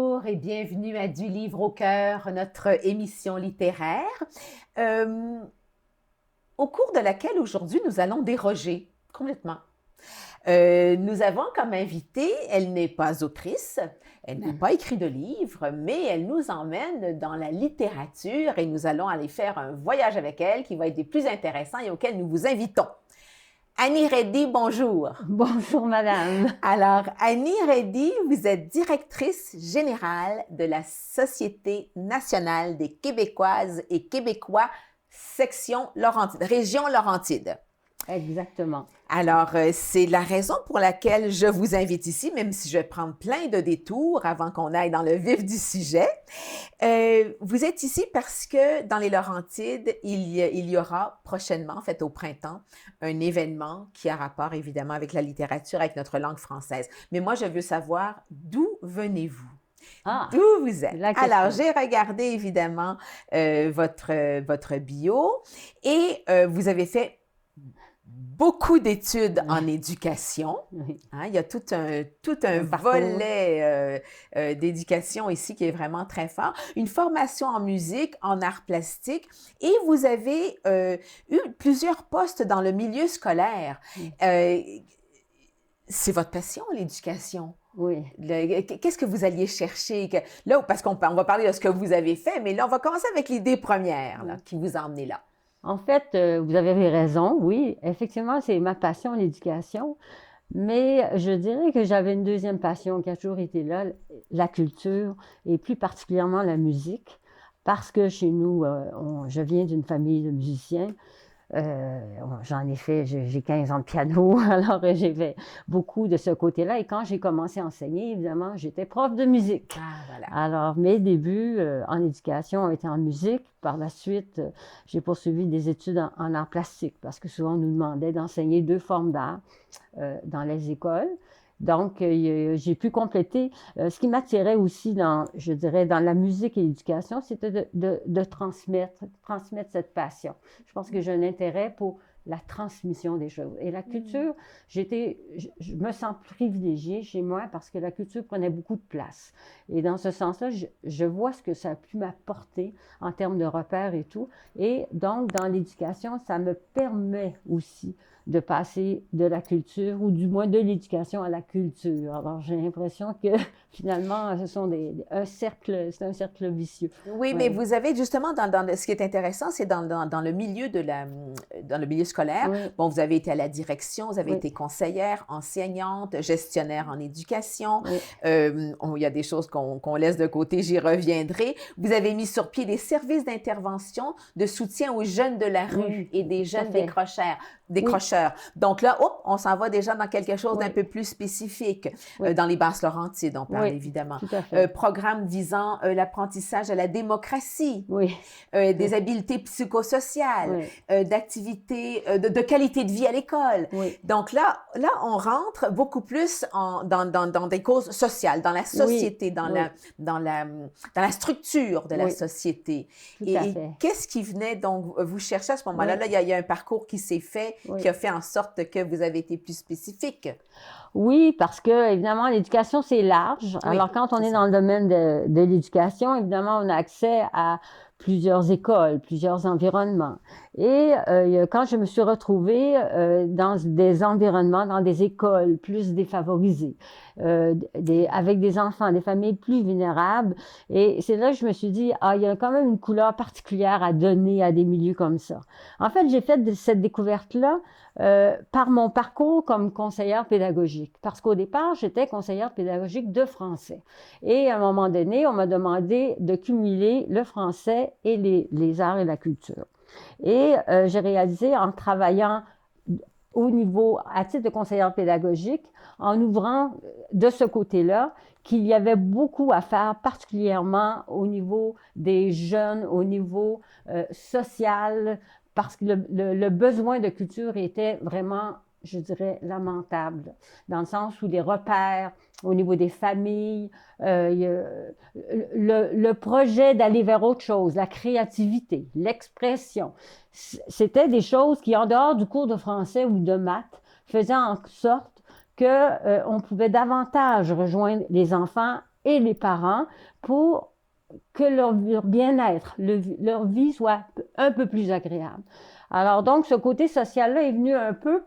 Bonjour et bienvenue à Du Livre au cœur, notre émission littéraire, euh, au cours de laquelle aujourd'hui nous allons déroger complètement. Nous avons comme invitée, elle n'est pas autrice, elle n'a pas écrit de livre, mais elle nous emmène dans la littérature et nous allons aller faire un voyage avec elle qui va être des plus intéressants et auquel nous vous invitons. Annie Reddy, bonjour. Bonjour, madame. Alors, Annie Reddy, vous êtes directrice générale de la Société nationale des Québécoises et Québécois, section Laurentide, région Laurentide. Exactement. Alors, c'est la raison pour laquelle je vous invite ici, même si je vais prendre plein de détours avant qu'on aille dans le vif du sujet. Vous êtes ici parce que dans les Laurentides, il y aura prochainement, en fait au printemps, un événement qui a rapport évidemment avec la littérature, avec notre langue française. Mais moi, je veux savoir d'où venez-vous? Ah, D'où vous êtes? la question. Alors, j'ai regardé évidemment votre bio et vous avez fait beaucoup d'études en éducation. Oui. Hein, il y a tout un parcours. volet d'éducation ici qui est vraiment très fort. Une formation en musique, en arts plastiques et vous avez eu plusieurs postes dans le milieu scolaire. C'est votre passion, l'éducation? Oui. Qu'est-ce que vous alliez chercher? Là, parce qu'on va parler de ce que vous avez fait, mais là, on va commencer avec l'idée première là, qui vous a emmené là. En fait, vous avez raison, oui. Effectivement, c'est ma passion, l'éducation. Mais je dirais que j'avais une deuxième passion qui a toujours été là, la culture et plus particulièrement la musique. Parce que chez nous, je viens d'une famille de musiciens. J'en ai fait, j'ai 15 ans de piano, alors j'ai fait beaucoup de ce côté-là. Et quand j'ai commencé à enseigner, évidemment, j'étais prof de musique. Ah, voilà. Alors, mes débuts en éducation ont été en musique. Par la suite, j'ai poursuivi des études en arts plastiques parce que souvent, on nous demandait d'enseigner 2 formes d'art dans les écoles. Donc, j'ai pu compléter. Ce qui m'attirait aussi je dirais, dans la musique et l'éducation, c'était de transmettre cette passion. Je pense que j'ai un intérêt pour la transmission des choses. Et la culture, je me sens privilégiée chez moi parce que la culture prenait beaucoup de place. Et dans ce sens-là, je vois ce que ça a pu m'apporter en termes de repères et tout. Et donc, dans l'éducation, ça me permet aussi de passer de la culture, ou du moins de l'éducation à la culture. Alors, j'ai l'impression que finalement, c'est un cercle vicieux. Oui, mais vous avez justement, ce qui est intéressant, c'est dans le milieu dans le milieu scolaire. Oui. Bon, vous avez été à la direction, vous avez Oui. été conseillère, enseignante, gestionnaire en éducation. Oui. Il y a des choses qu'on laisse de côté, j'y reviendrai. Vous avez mis sur pied des services d'intervention de soutien aux jeunes de la rue Oui, et des tout à jeunes fait. décrocheurs. Donc là, on s'en va déjà dans quelque chose d'un peu plus spécifique. Oui. Dans les Basses-Laurentides, on parle Oui, évidemment. tout à fait. Programme visant l'apprentissage à la démocratie, Oui. des habiletés psychosociales, d'activités, de qualité de vie à l'école. Oui. Donc là, on rentre beaucoup plus dans des causes sociales, dans la société, dans la structure de la société. Tout à fait. Qu'est-ce qui venait donc vous chercher à ce moment-là? Là, il y a un parcours qui s'est fait, qui a fait en sorte que vous avez été plus spécifique. Oui, parce que, évidemment, l'éducation, c'est large. Oui, alors, quand on est dans le domaine de l'éducation, évidemment, on a accès à plusieurs écoles, plusieurs environnements. Et quand je me suis retrouvée dans des environnements, dans des écoles plus défavorisées, avec des enfants, des familles plus vulnérables, et c'est là que je me suis dit, il y a quand même une couleur particulière à donner à des milieux comme ça. En fait, j'ai fait cette découverte-là par mon parcours comme conseillère pédagogique. Parce qu'au départ, j'étais conseillère pédagogique de français. Et à un moment donné, on m'a demandé de cumuler le français et les arts et la culture. Et j'ai réalisé en travaillant au niveau, à titre de conseillère pédagogique, en ouvrant de ce côté-là, qu'il y avait beaucoup à faire, particulièrement au niveau des jeunes, au niveau social, parce que le besoin de culture était vraiment, je dirais, lamentable, dans le sens où les repères au niveau des familles, le projet d'aller vers autre chose, la créativité, l'expression, c'était des choses qui, en dehors du cours de français ou de maths, faisaient en sorte qu'on pouvait davantage rejoindre les enfants et les parents pour que leur bien-être, leur vie soit un peu plus agréable. Alors donc, ce côté social-là est venu un peu,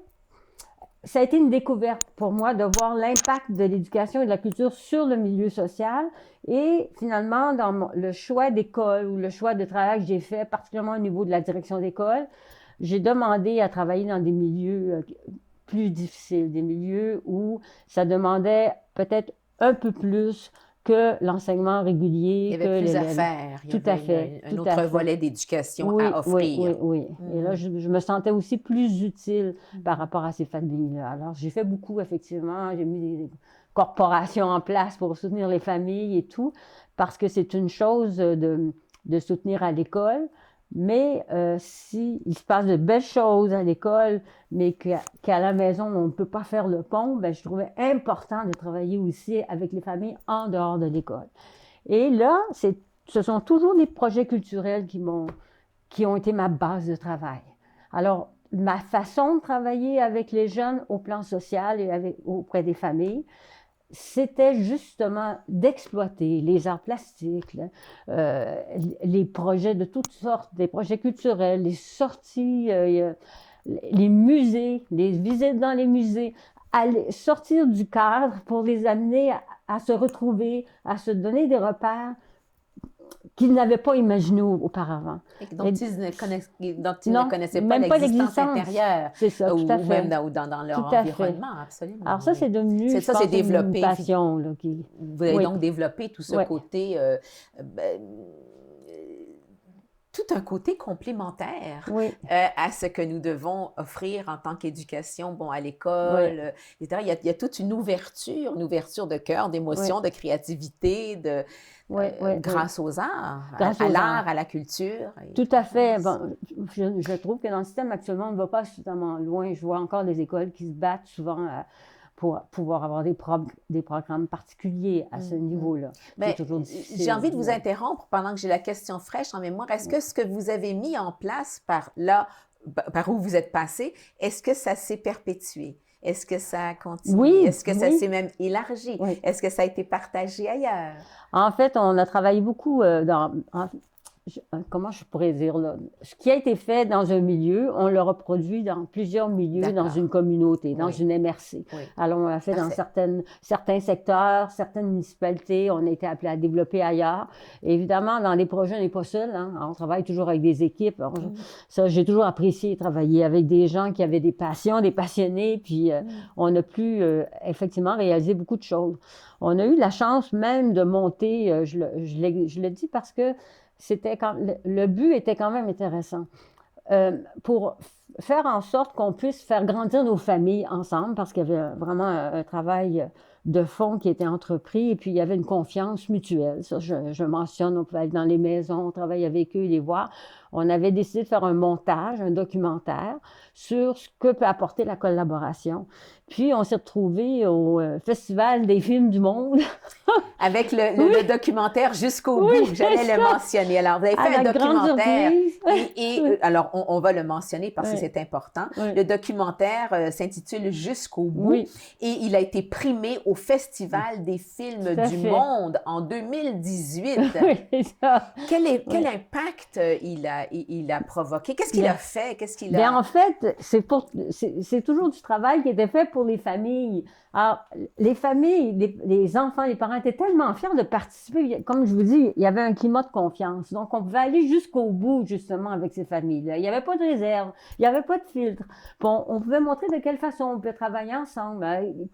ça a été une découverte pour moi de voir l'impact de l'éducation et de la culture sur le milieu social. Et finalement, dans le choix d'école ou le choix de travail que j'ai fait, particulièrement au niveau de la direction d'école, j'ai demandé à travailler dans des milieux plus difficiles, des milieux où ça demandait peut-être un peu plus que l'enseignement régulier. Il y avait plus à faire. Il y Tout à avait fait. un Tout autre à fait. volet d'éducation Oui, à offrir. oui. Et là, je me sentais aussi plus utile par rapport à ces familles-là. Alors, j'ai fait beaucoup, effectivement. J'ai mis des corporations en place pour soutenir les familles et tout, parce que c'est une chose de soutenir à l'école. Mais si il se passe de belles choses à l'école, mais qu'à la maison, on ne peut pas faire le pont, ben, je trouvais important de travailler aussi avec les familles en dehors de l'école. Et là, ce sont toujours les projets culturels qui ont été ma base de travail. Alors, ma façon de travailler avec les jeunes au plan social et auprès des familles, c'était justement d'exploiter les arts plastiques, les projets de toutes sortes, des projets culturels, les sorties, les musées, les visites dans les musées, sortir du cadre pour les amener à se retrouver, à se donner des repères qu'ils n'avaient pas imaginés auparavant. Dont ils ne connaissaient pas l'existence intérieure. C'est ça, tout à fait. Ou même dans leur environnement, absolument. Alors ça, c'est devenu, ça, c'est développé, une passion. Là, vous avez donc développé tout ce côté, tout un côté complémentaire à ce que nous devons offrir en tant qu'éducation, à l'école, etc. Il y a toute une ouverture de cœur, d'émotion, de créativité, grâce aux arts, à l'art, à la culture. Tout à fait. Bon, je trouve que dans le système actuellement, on ne va pas suffisamment loin. Je vois encore des écoles qui se battent souvent pour pouvoir avoir des programmes particuliers à ce niveau-là. Mais j'ai envie de vous interrompre pendant que j'ai la question fraîche en mémoire. Est-ce que ce que vous avez mis en place par où vous êtes passé, est-ce que ça s'est perpétué? Est-ce que ça a continué? Oui. Est-ce que ça s'est même élargi? Oui. Est-ce que ça a été partagé ailleurs? En fait, on a travaillé beaucoup comment je pourrais dire là? Ce qui a été fait dans un milieu, on le reproduit dans plusieurs milieux, dans une communauté, dans une MRC. Oui. Alors, on l'a fait dans certains secteurs, certaines municipalités, on a été appelé à développer ailleurs. Et évidemment, dans les projets, on n'est pas seul, hein? On travaille toujours avec des équipes. Alors, ça, j'ai toujours apprécié travailler avec des gens qui avaient des passions, des passionnés, puis on a pu effectivement réaliser beaucoup de choses. On a eu la chance même de monter, je le dis parce que le but était quand même intéressant. Pour faire en sorte qu'on puisse faire grandir nos familles ensemble, parce qu'il y avait vraiment un travail de fond qui était entrepris, et puis il y avait une confiance mutuelle. Ça, je mentionne, on pouvait aller dans les maisons, on travaille avec eux, les voir. On avait décidé de faire un montage, un documentaire sur ce que peut apporter la collaboration. Puis, on s'est retrouvés au Festival des films du monde. Avec le documentaire Jusqu'au bout, j'allais le mentionner. Alors, vous avez fait un documentaire. Alors, on va le mentionner parce que c'est important. Le documentaire s'intitule Jusqu'au bout et il a été primé au Festival des films du monde en 2018. Quel impact il a provoqué? Qu'est-ce qu'il a fait? Bien, en fait, c'est toujours du travail qui était fait pour les familles. Alors, les familles, les enfants, les parents étaient tellement fiers de participer. Comme je vous dis, il y avait un climat de confiance. Donc, on pouvait aller jusqu'au bout, justement, avec ces familles-là. Il n'y avait pas de réserve, il n'y avait pas de filtre. Bon, on pouvait montrer de quelle façon on pouvait travailler ensemble,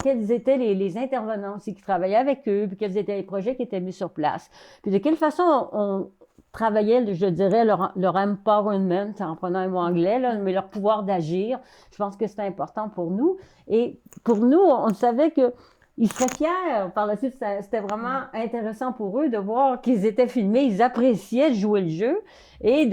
quels étaient les intervenants aussi qui travaillaient avec eux, puis quels étaient les projets qui étaient mis sur place. Puis de quelle façon on travaillaient, je dirais, leur empowerment, en prenant un mot anglais, là, mais leur pouvoir d'agir. Je pense que c'est important pour nous. Et pour nous, on savait qu'ils seraient fiers. Par la suite, c'était vraiment intéressant pour eux de voir qu'ils étaient filmés, ils appréciaient de jouer le jeu et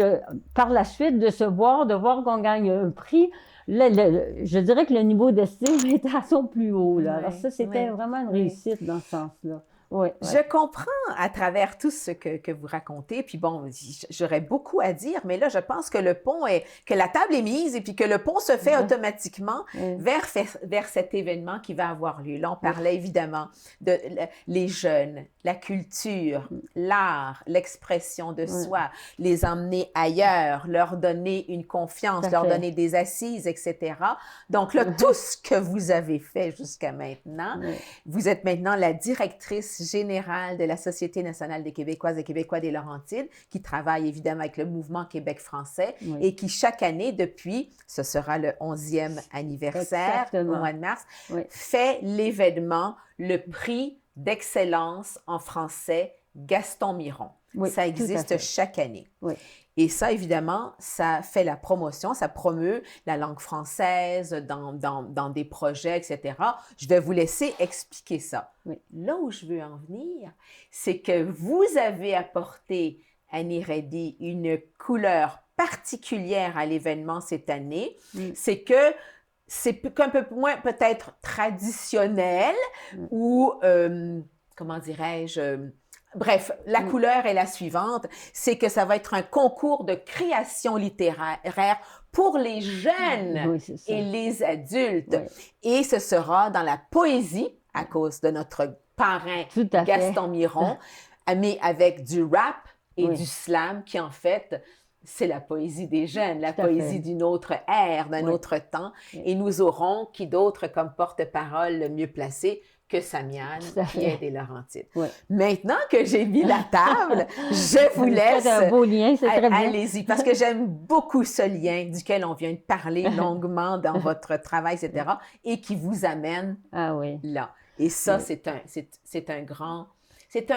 par la suite de voir qu'on gagne un prix. Je dirais que le niveau d'estime était à son plus haut. Là. Alors ça, c'était vraiment une réussite dans ce sens-là. Oui, oui. Je comprends à travers tout ce que vous racontez, puis bon, j'aurais beaucoup à dire, mais là, je pense que que la table est mise et puis que le pont se fait automatiquement Oui. vers cet événement qui va avoir lieu. Là, on parlait évidemment de les jeunes, la culture, l'art, l'expression de soi, les emmener ailleurs, leur donner une confiance, leur donner des assises, etc. Donc là, tout ce que vous avez fait jusqu'à maintenant, vous êtes maintenant la directrice générale de la Société nationale des Québécoises et Québécois des Laurentides, qui travaille évidemment avec le mouvement Québec français et qui chaque année, depuis, ce sera le 11e anniversaire au mois de mars, fait l'événement, le prix d'excellence en français Gaston Miron. Ça existe chaque année. Et ça, évidemment, ça fait la promotion, ça promeut la langue française dans des projets, etc. Je vais vous laisser expliquer ça. Là où je veux en venir, c'est que vous avez apporté, Annie Reddy, une couleur particulière à l'événement cette année. C'est que c'est un peu moins peut-être traditionnel ou, comment dirais-je... Bref, la couleur est la suivante, c'est que ça va être un concours de création littéraire pour les jeunes et les adultes. Et ce sera dans la poésie, à cause de notre parrain Gaston Miron, mais avec du rap et du slam qui, en fait, c'est la poésie des jeunes, la poésie d'une autre ère, d'un autre temps. Et nous aurons qui d'autre comme porte-parole le mieux placé que Samiane, qui est des Laurentides. Maintenant que j'ai mis la table, je vous laisse. C'est un beau lien, c'est très bien. Allez-y, parce que j'aime beaucoup ce lien duquel on vient de parler longuement dans votre travail, etc., et qui vous amène là. Et ça, c'est un grand... C'est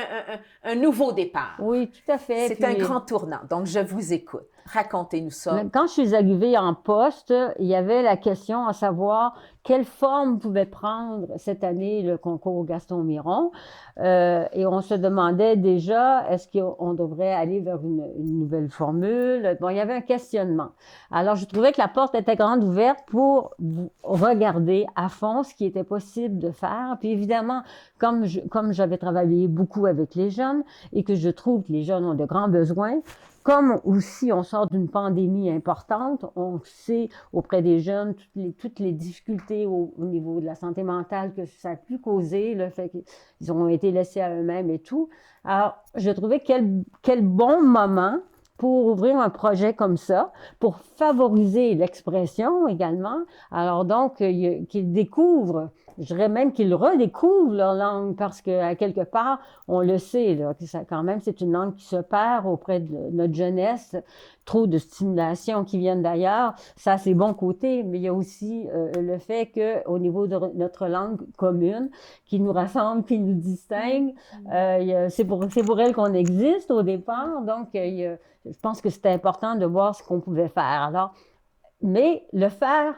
un nouveau départ. Oui, tout à fait. C'est un grand tournant. Donc, je vous écoute. Racontez-nous ça. Quand je suis arrivée en poste, il y avait la question à savoir quelle forme pouvait prendre cette année le concours Gaston Miron. Et on se demandait déjà, est-ce qu'on devrait aller vers une nouvelle formule? Bon, il y avait un questionnement. Alors, je trouvais que la porte était grande ouverte pour regarder à fond ce qui était possible de faire. Puis évidemment, comme j'avais travaillé beaucoup avec les jeunes et que je trouve que les jeunes ont de grands besoins, comme aussi on sort d'une pandémie importante, on sait auprès des jeunes toutes les difficultés au niveau de la santé mentale que ça a pu causer, le fait qu'ils ont été laissés à eux-mêmes et tout. Alors, je trouvais quel bon moment pour ouvrir un projet comme ça, pour favoriser l'expression également. Alors donc, qu'ils découvrent, je dirais même qu'ils redécouvrent leur langue, parce qu'à quelque part, on le sait, là, que ça, quand même, c'est une langue qui se perd auprès de notre jeunesse. Trop de stimulation qui viennent d'ailleurs, ça c'est bon côté, mais il y a aussi le fait qu'au niveau de notre langue commune, qui nous rassemble, qui nous distingue, c'est pour elle qu'on existe au départ, donc je pense que c'était important de voir ce qu'on pouvait faire. Alors, mais le faire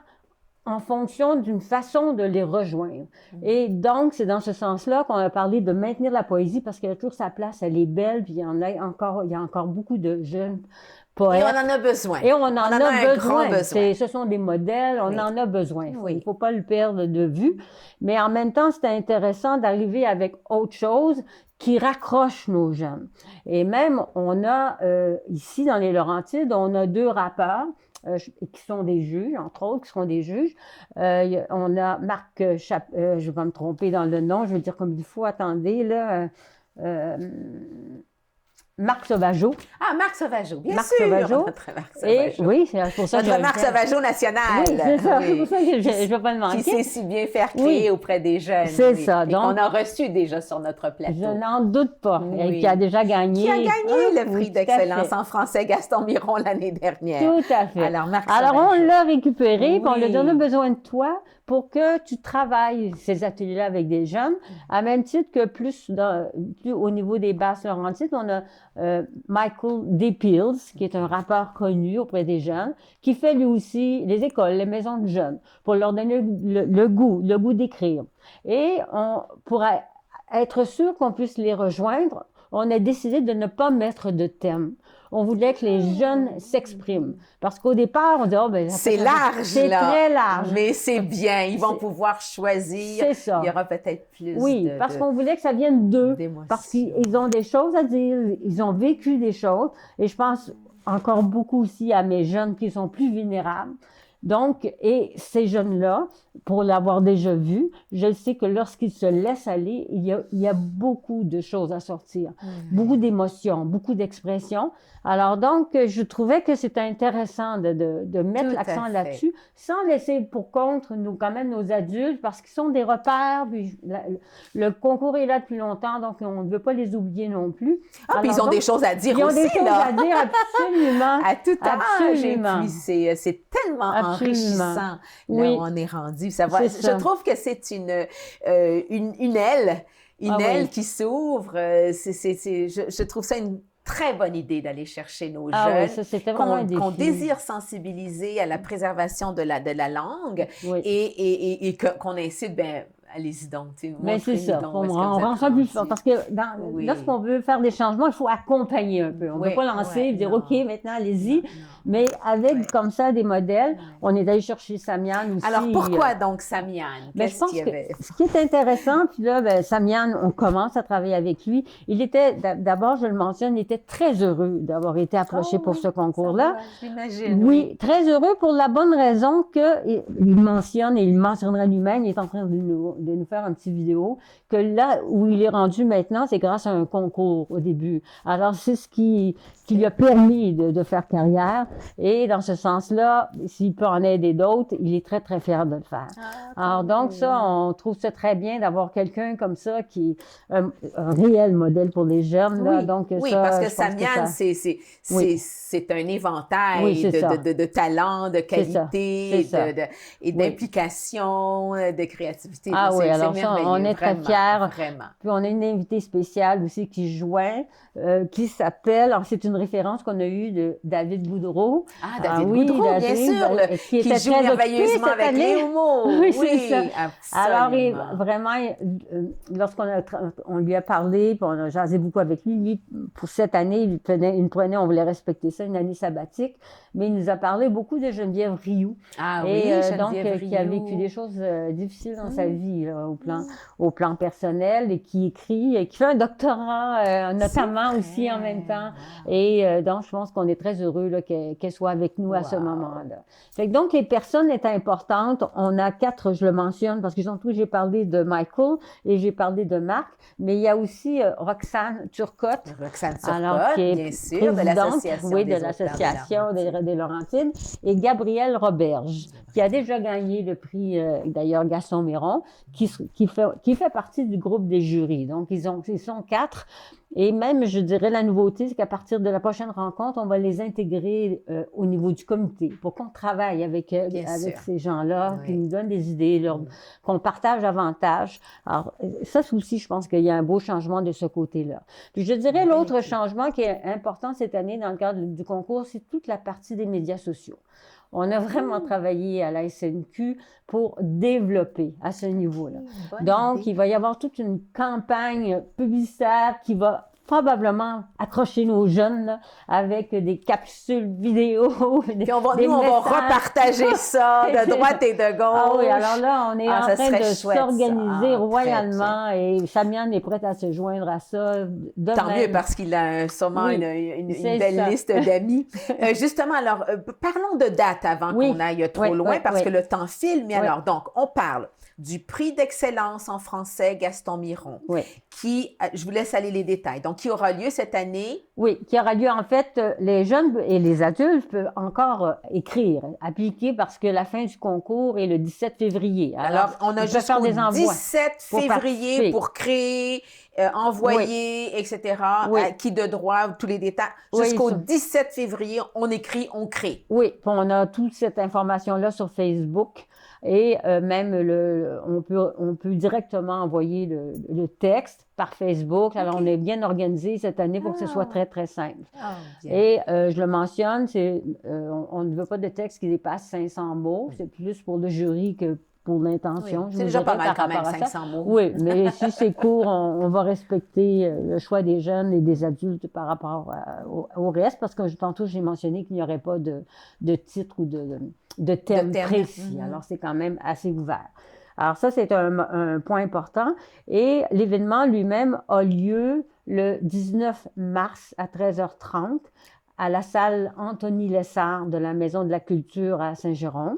en fonction d'une façon de les rejoindre. Et donc, c'est dans ce sens-là qu'on a parlé de maintenir la poésie, parce qu'elle a toujours sa place, elle est belle, puis il y a encore beaucoup de jeunes poètes. Et on en a besoin. Et on en a un besoin. grand besoin. Ce sont des modèles, on en a besoin. Il ne faut pas le perdre de vue. Mais en même temps, c'était intéressant d'arriver avec autre chose qui raccroche nos jeunes. Et même, on a, ici, dans les Laurentides, on a 2 rappeurs qui sont des juges, entre autres, qui seront des juges. On a Marc je vais me tromper dans le nom, je vais dire comme il faut, attendez, là... Marc Sauvageau. Ah, Marc Sauvageau, bien Marc sûr. Sauvageau. Notre Marc Sauvageau. Oui, c'est pour ça que notre Marc Sauvageau national. Oui, c'est ça. C'est pour ça que je ne vais pas le manquer. Qui sait si bien faire créer auprès des jeunes. C'est ça. Et qu'on a reçu déjà sur notre plateau. Je n'en doute pas. Et qui a déjà gagné. Qui a gagné le prix d'excellence en français Gaston Miron l'année dernière. Tout à fait. Alors, Marc Alors Sauvageau. on l'a récupéré, puis on lui a donné besoin de toi pour que tu travailles ces ateliers-là avec des jeunes, à même titre que plus au niveau des Basses-Laurentides, on a Michael Depils, qui est un rappeur connu auprès des jeunes, qui fait lui aussi les écoles, les maisons de jeunes, pour leur donner le goût d'écrire. Et pour être sûr qu'on puisse les rejoindre, on a décidé de ne pas mettre de thème. On voulait que les jeunes s'expriment. Parce qu'au départ, on dit, oh, ben, C'est large, c'est là. très large. Mais c'est bien. Ils vont C'est- pouvoir choisir. C'est ça. Il y aura peut-être plus Oui, parce qu'on voulait que ça vienne d'eux. Parce d'émotions. qu'ils ont des choses à dire, ils ont vécu des choses. Et je pense encore beaucoup aussi à mes jeunes qui sont plus vulnérables. Donc, et ces jeunes-là, pour l'avoir déjà vu, je sais que lorsqu'ils se laissent aller, il y a beaucoup de choses à sortir, beaucoup d'émotions, beaucoup d'expressions. Alors donc, je trouvais que c'était intéressant de mettre Tout l'accent à fait. là-dessus, sans laisser pour contre quand même nos adultes, parce qu'ils sont des repères. Puis le concours est là depuis longtemps, donc on ne veut pas les oublier non plus. Ah, puis ils Alors ont des donc, choses à dire ils ont aussi, des choses là. à dire absolument. À tout âge. Et Absolument. puis, c'est tellement Absolument. enrichissant, là Oui. où on est rendu. Ça va, C'est ça. je trouve que c'est une aile, Ah oui. aile qui s'ouvre. Je trouve ça une très bonne idée d'aller chercher nos Ah oui, jeunes, ça, c'était vraiment un défi. qu'on désire sensibiliser à la préservation de la langue Oui. et qu'on incite, ben, allez-y donc, tu sais, Mais c'est montrez-nous ça, donc on où est-ce que vous rend êtes ça plus rendus. fort. Parce que Oui. lorsqu'on veut faire des changements, il faut accompagner un peu. On ne Oui, peut pas lancer ouais, et dire, non. OK, maintenant, allez-y. Non. Mais avec Ouais. comme ça des modèles, Ouais. on est allé chercher Samian aussi. Alors, pourquoi donc Samian? Ben, je Qu'est-ce pense qu'il y que avait? ce qui est intéressant, puis là, ben, Samian, on commence à travailler avec lui. Il était, d'abord, je le mentionne, il était très heureux d'avoir été approché Oh pour oui, ce concours-là. J'imagine. Oui, très heureux pour la bonne raison que il mentionne, et il mentionnera lui-même, il est en train de nous faire un petit vidéo, que là où il est rendu maintenant, c'est grâce à un concours au début. Alors, c'est ce qui lui a permis de faire carrière. Et dans ce sens-là, s'il peut en aider d'autres, il est très, très fier de le faire. Alors, donc, ça, on trouve ça très bien d'avoir quelqu'un comme ça qui est un réel modèle pour les jeunes. Là. Oui, Donc, oui, ça, parce que je pense Samian, ça- c'est un éventail Oui, c'est ça. de talents, de C'est ça, qualité c'est ça. et d'implication, de créativité. Ah oui, alors c'est ça, merveilleux, on est très vraiment, fiers. Vraiment. Puis on a une invitée spéciale aussi qui joint, qui s'appelle, alors c'est une référence qu'on a eue de David Boudreau. Ah, David oui, Boudreau, bien David, sûr, qui était joue très merveilleusement occupé cette avec année. Léo Meaux. Oui, c'est ça. Alors, Absolument. vraiment, on lui a parlé, puis on a jasé beaucoup avec lui. Lui, pour cette année, il prenait, on voulait respecter ça, une année sabbatique, mais il nous a parlé beaucoup de Geneviève Rioux. Ah Et oui, donc, Geneviève qui a Rioux. vécu des choses difficiles dans sa vie, là, au plan personnel, et qui écrit, et qui fait un doctorat, notamment aussi en même temps. Et donc, je pense qu'on est très heureux là, qu'elle soit avec nous à ce Wow. moment-là. Fait que donc, les personnes étaient importantes. On a 4, je le mentionne, parce que surtout, j'ai parlé de Michael et j'ai parlé de Marc, mais il y a aussi Roxane Turcotte. Roxane Alors, Turcotte, qui est bien sûr, de présidente, l'Association oui, des de auteurs l'Association Laurentides. des Laurentides, et Gabrielle Roberge, qui a déjà gagné le prix, d'ailleurs, Gaston Miron, qui fait partie du groupe des jurys. Donc, ils sont 4. Et même, je dirais, la nouveauté, c'est qu'à partir de la prochaine rencontre, on va les intégrer au niveau du comité pour qu'on travaille avec ces gens-là, Oui. qui nous donnent des idées, qu'on partage davantage. Alors, ça aussi, je pense qu'il y a un beau changement de ce côté-là. Puis je dirais, l'autre changement qui est important cette année dans le cadre du concours, c'est toute la partie des médias sociaux. On a vraiment travaillé à la SNQ pour développer à ce niveau-là. Donc, il va y avoir toute une campagne publicitaire qui va probablement accrocher nos jeunes là, avec des capsules vidéo. Puis on va repartager ça de droite et de gauche. Ah oui, alors là, on est en train de chouette, s'organiser ça. royalement et Samian est prête à se joindre à ça. Tant mieux, parce qu'il a sûrement Oui, une c'est belle ça. liste d'amis. Justement, alors, parlons de date avant Oui, qu'on aille trop oui, loin, oui, parce oui. que le temps file. Mais Oui. alors, donc, on parle du prix d'excellence en français Gaston Miron, Oui. qui, je vous laisse aller les détails, donc qui aura lieu cette année. Oui, qui aura lieu en fait, les jeunes et les adultes peuvent encore écrire, appliquer parce que la fin du concours est le 17 février. Alors on a jusqu'au 17 février pour créer, envoyer, etc., qui de droit, tous les détails. Jusqu'au 17 février, on écrit, on crée. Oui, puis on a toute cette information-là sur Facebook. Et même, on peut directement envoyer le texte par Facebook. Alors, on est bien organisé cette année pour que ce soit très, très simple. Et je le mentionne, on ne veut pas de texte qui dépasse 500 mots. C'est plus pour le jury que pour Oui. l'intention. Je C'est vous déjà pas dirais mal par quand même, rapport à ça. 500 mots. Oui, mais si c'est court, on va respecter le choix des jeunes et des adultes par rapport au reste, parce que tantôt, j'ai mentionné qu'il n'y aurait pas de titre ou de De thème thème. précis. Alors, c'est quand même assez ouvert. Alors, ça, c'est un point important. Et l'événement lui-même a lieu le 19 mars à 13h30 à la salle Anthony Lessard de la Maison de la Culture à Saint-Jérôme.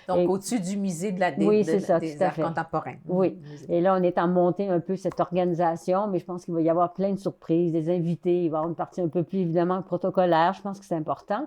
Donc, Et au-dessus du musée oui, c'est ça, tout des à arts fait. contemporains. Oui. Et là, on est en montée un peu cette organisation, mais je pense qu'il va y avoir plein de surprises, des invités. Il va y avoir une partie un peu plus, évidemment, protocolaire. Je pense que c'est important.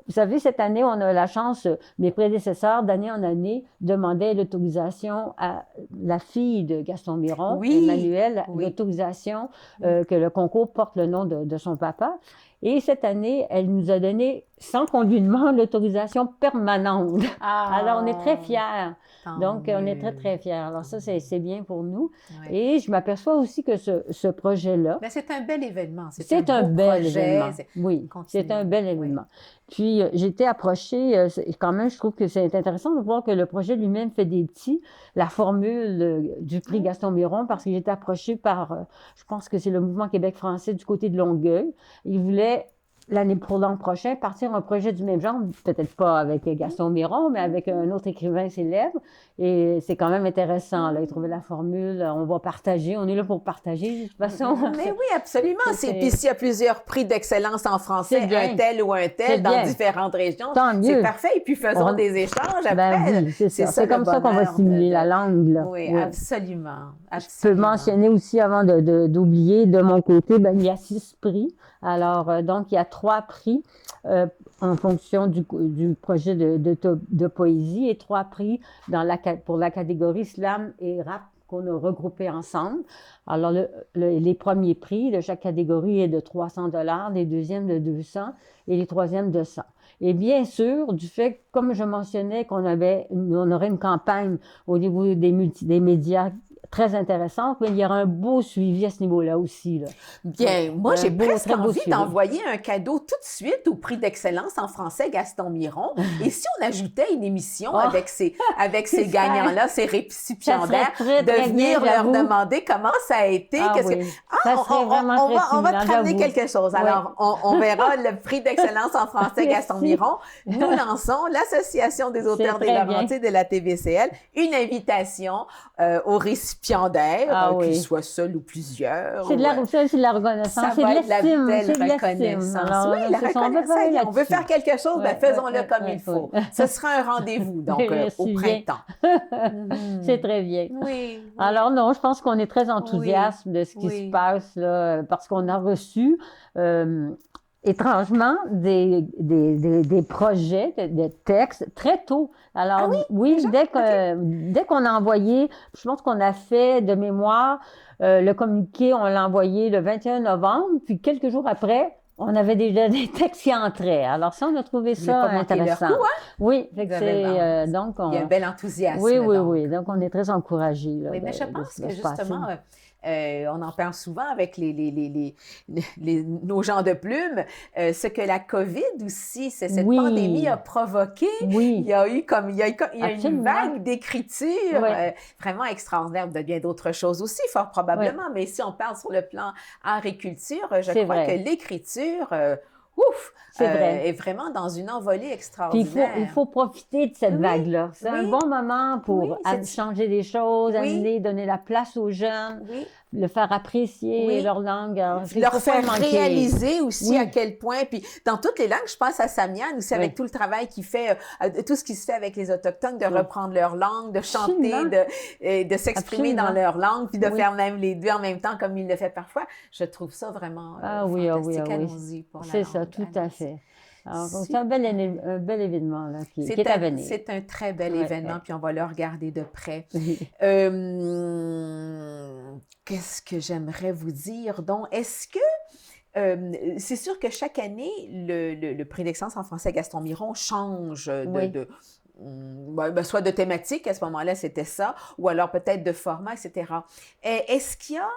Vous savez, cette année, on a la chance, mes prédécesseurs, d'année en année, demandaient l'autorisation à la fille de Gaston Miron, Oui, Emmanuelle, oui. l'autorisation que le concours porte le nom de son papa. Et cette année, elle nous a donné, sans qu'on lui demande, l'autorisation permanente. Alors, on est très fiers. Tant Donc, on est très, mieux. très fiers. Alors, ça, c'est bien pour nous. Ouais. Et je m'aperçois aussi que ce projet-là, Mais c'est un bel événement. c'est un beau bel projet. événement. Oui, c'est un bel Oui. événement. Puis, j'ai été approchée, quand même, je trouve que c'est intéressant de voir que le projet lui-même fait des petits, la formule du prix Gaston Miron, parce que j'ai été approchée par, je pense que c'est le Mouvement Québec français du côté de Longueuil. Ils voulaient pour l'an prochain, partir un projet du même genre, peut-être pas avec Gaston Miron, mais avec un autre écrivain célèbre. Et c'est quand même intéressant, là. Ils trouvaient la formule, on va partager, on est là pour partager, de toute façon. Mais oui, absolument. Puis s'il y a plusieurs prix d'excellence en français, un tel ou un tel, dans différentes régions, tant mieux. C'est parfait. Et puis faisons des échanges après. Ben oui, c'est ça. C'est comme ça qu'on va stimuler la langue, là. Oui, absolument. Je peux mentionner aussi, avant d'oublier, de mon côté, ben, il y a 6 prix. Alors, donc, il y a 3 prix en fonction du projet de poésie et 3 prix pour la catégorie slam et rap qu'on a regroupés ensemble. Alors, les premiers prix de chaque catégorie est de 300 $, les deuxièmes de 200 et les troisièmes de 100. Et bien sûr, du fait, comme je mentionnais, on aurait une campagne au niveau des médias très intéressante, mais il y aura un beau suivi à ce niveau-là aussi. Là. Bien, moi, j'ai presque envie d'envoyer un cadeau tout de suite au prix d'excellence en français Gaston Miron. Et si on ajoutait une émission avec ces gagnants-là, ces récipiendaires, de venir leur demander comment ça a été. On va te ramener quelque chose. Alors, on verra le prix d'excellence en français Gaston Miron. Nous lançons l'Association des auteurs des Laurentides de la TVCL, une invitation aux récipiendaires, qu'ils soient seuls ou plusieurs. C'est de la reconnaissance, c'est de l'estime. C'est de la reconnaissance. Oui, la reconnaissance. On veut faire quelque chose, faisons-le comme il faut. Ce sera un rendez-vous, donc au printemps. C'est très bien. Oui. Alors non, je pense qu'on est très enthousiaste de ce qui se passe, là, parce qu'on a reçu étrangement des projets de textes très tôt. Alors oui, dès qu'on a envoyé, je pense qu'on a fait de mémoire le communiqué, on l'a envoyé le 21 novembre, puis quelques jours après, on avait déjà des textes qui entraient. Alors ça, on a trouvé ça intéressant. Leur coup, hein? Oui, c'est donc il y a un bel enthusisme. Oui. Donc on est très encouragés. Oui, mais je pense que justement, on en parle souvent avec nos gens de plume, ce que la COVID aussi, cette pandémie a provoqué. Oui. Il y a une vague d'écriture vraiment extraordinaire de bien d'autres choses aussi, fort probablement. Mais si on parle sur le plan art et culture, je crois que l'écriture est vraiment dans une envolée extraordinaire. Puis il faut profiter de cette vague-là. C'est un bon moment pour changer les choses, donner la place aux jeunes, le faire apprécier leur langue. Leur faire réaliser aussi à quel point. Puis dans toutes les langues, je pense à Samian aussi, avec tout le travail qu'il fait, tout ce qui se fait avec les Autochtones, de reprendre leur langue, de chanter, de s'exprimer dans leur langue, puis de faire même les deux en même temps, comme il le fait parfois. Je trouve ça vraiment fantastique. Allons-y pour la langue. C'est ça, tout à fait. Alors, c'est un bel événement là, qui est à venir. C'est un très bel événement, puis on va le regarder de près. Qu'est-ce que j'aimerais vous dire? Donc, est-ce que c'est sûr que chaque année, le prix d'excellence en français Gaston Miron change soit de thématique, à ce moment-là, c'était ça, ou alors peut-être de format, etc. Est-ce qu'il y a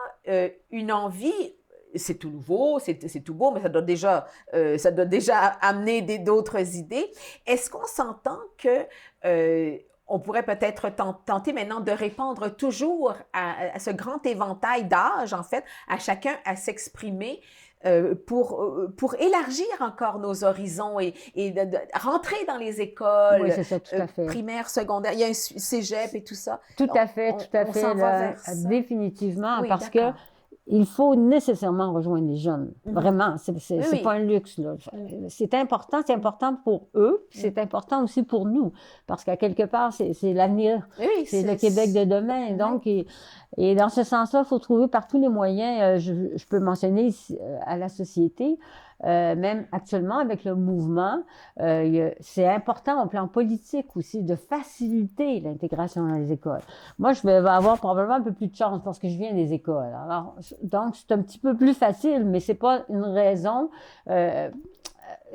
une envie... C'est tout nouveau, c'est tout beau, mais ça doit déjà amener d'autres idées. Est-ce qu'on s'entend que on pourrait peut-être tenter maintenant de répondre toujours à ce grand éventail d'âge, en fait, à chacun à s'exprimer pour élargir encore nos horizons et de rentrer dans les écoles Oui, c'est ça, tout à fait. primaires, secondaires. Il y a un cégep et tout ça. Tout à fait, tout à On fait. s'en va vers ça. Définitivement, Oui, parce que d'accord. il faut nécessairement rejoindre les jeunes. Vraiment, c'est Oui. pas un luxe, là. C'est important pour eux, puis c'est important aussi pour nous, parce qu'à quelque part, c'est l'avenir, Oui, c'est le Québec de demain. Donc, et dans ce sens-là, il faut trouver par tous les moyens, je peux mentionner ici, à la société, même actuellement avec le mouvement, c'est important au plan politique aussi de faciliter l'intégration dans les écoles. Moi, je vais avoir probablement un peu plus de chance parce que je viens des écoles. Alors, donc, c'est un petit peu plus facile, mais c'est pas une raison.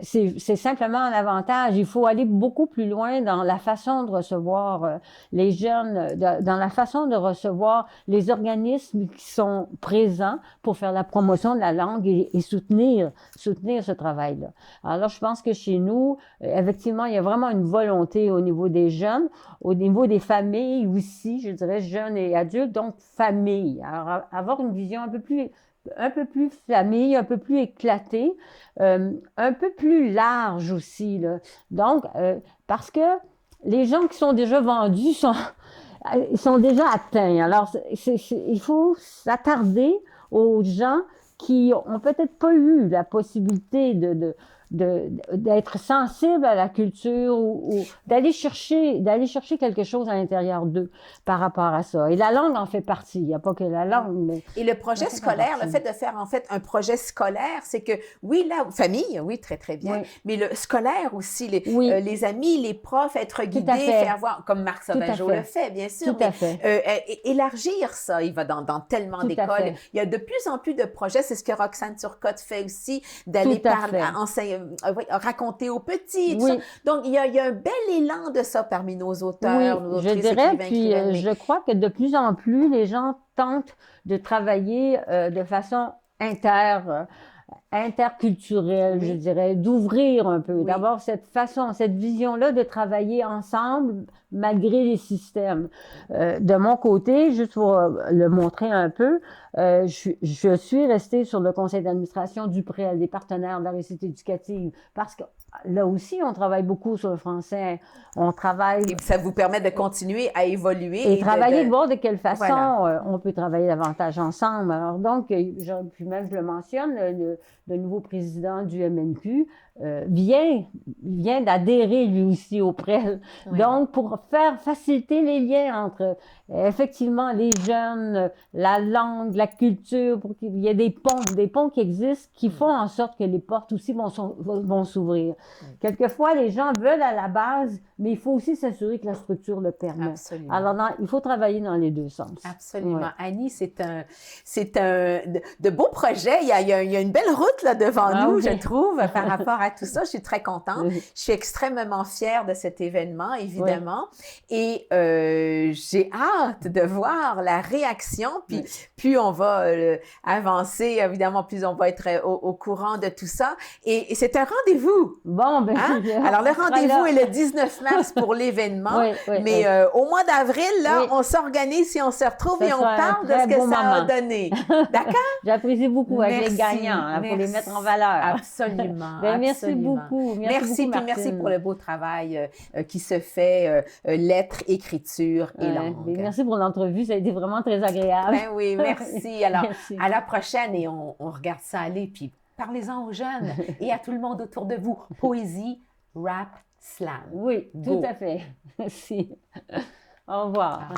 C'est simplement un avantage. Il faut aller beaucoup plus loin dans la façon de recevoir les jeunes, dans la façon de recevoir les organismes qui sont présents pour faire la promotion de la langue et soutenir ce travail-là. Alors, je pense que chez nous, effectivement, il y a vraiment une volonté au niveau des jeunes, au niveau des familles aussi, je dirais jeunes et adultes, donc famille. Alors, avoir une vision un peu plus famille, un peu plus éclatée, un peu plus large aussi, là. Donc, parce que les gens qui sont déjà vendus ils sont déjà atteints. Alors, il faut s'attarder aux gens qui ont peut-être pas eu la possibilité d'être sensibles à la culture ou d'aller chercher quelque chose à l'intérieur d'eux par rapport à ça. Et la langue en fait partie. Il n'y a pas que la langue, mais... Et le projet scolaire, le fait de faire en fait un projet scolaire, c'est que, oui, la famille, oui, très, très bien, mais le scolaire aussi, les amis, les profs, être guidés, faire voir, comme Marc Sauvageau le fait, bien sûr, mais élargir ça, il va dans tellement d'écoles. Il y a de plus en plus de projets, c'est ce que Roxane Turcotte fait aussi, d'aller raconter aux petits. Oui. Donc, il y a un bel élan de ça parmi nos auteurs, nos autrices, je dirais, puis je crois que de plus en plus, les gens tentent de travailler de façon interculturelle, je dirais, d'ouvrir un peu, d'avoir cette vision-là de travailler ensemble malgré les systèmes. De mon côté, juste pour le montrer un peu, je suis restée sur le conseil d'administration du PREL, des partenaires de la réussite éducative, parce que là aussi, on travaille beaucoup sur le français. On travaille... Et ça vous permet de continuer à évoluer. Et travailler, de voir de quelle façon on peut travailler davantage ensemble. Alors donc, puis même je le mentionne, le nouveau président du MNQ vient d'adhérer lui aussi au PREL. Donc, pour faciliter les liens entre effectivement les jeunes, la langue, la culture, pour qu'il y ait des ponts qui existent, qui font en sorte que les portes aussi vont s'ouvrir. Quelquefois, les gens veulent à la base, mais il faut aussi s'assurer que la structure le permet. Absolument. Alors, il faut travailler dans les deux sens. Absolument. Annie, c'est de beaux projets. Il y a une belle route là devant nous, je trouve, par rapport à tout ça. Je suis très contente. Je suis extrêmement fière de cet événement, évidemment. Et j'ai hâte de voir la réaction. Puis plus on va avancer, évidemment, plus on va être au courant de tout ça. Et c'est un rendez-vous. Bon, ben, alors, le rendez-vous est le 19 mars pour l'événement. Mais au mois d'avril, là, on s'organise et on se retrouve et on parle de ce que ça a donné. D'accord? J'apprécie beaucoup avec les gagnants, pour les mettre en valeur. Absolument. Merci beaucoup. Merci pour le beau travail qui se fait, lettres, écriture et langue. Merci pour l'entrevue, ça a été vraiment très agréable. Ben oui, merci. Alors, à la prochaine et on regarde ça aller, puis parlez-en aux jeunes et à tout le monde autour de vous. Poésie, rap, slam. Oui, tout à fait. Merci. Au revoir.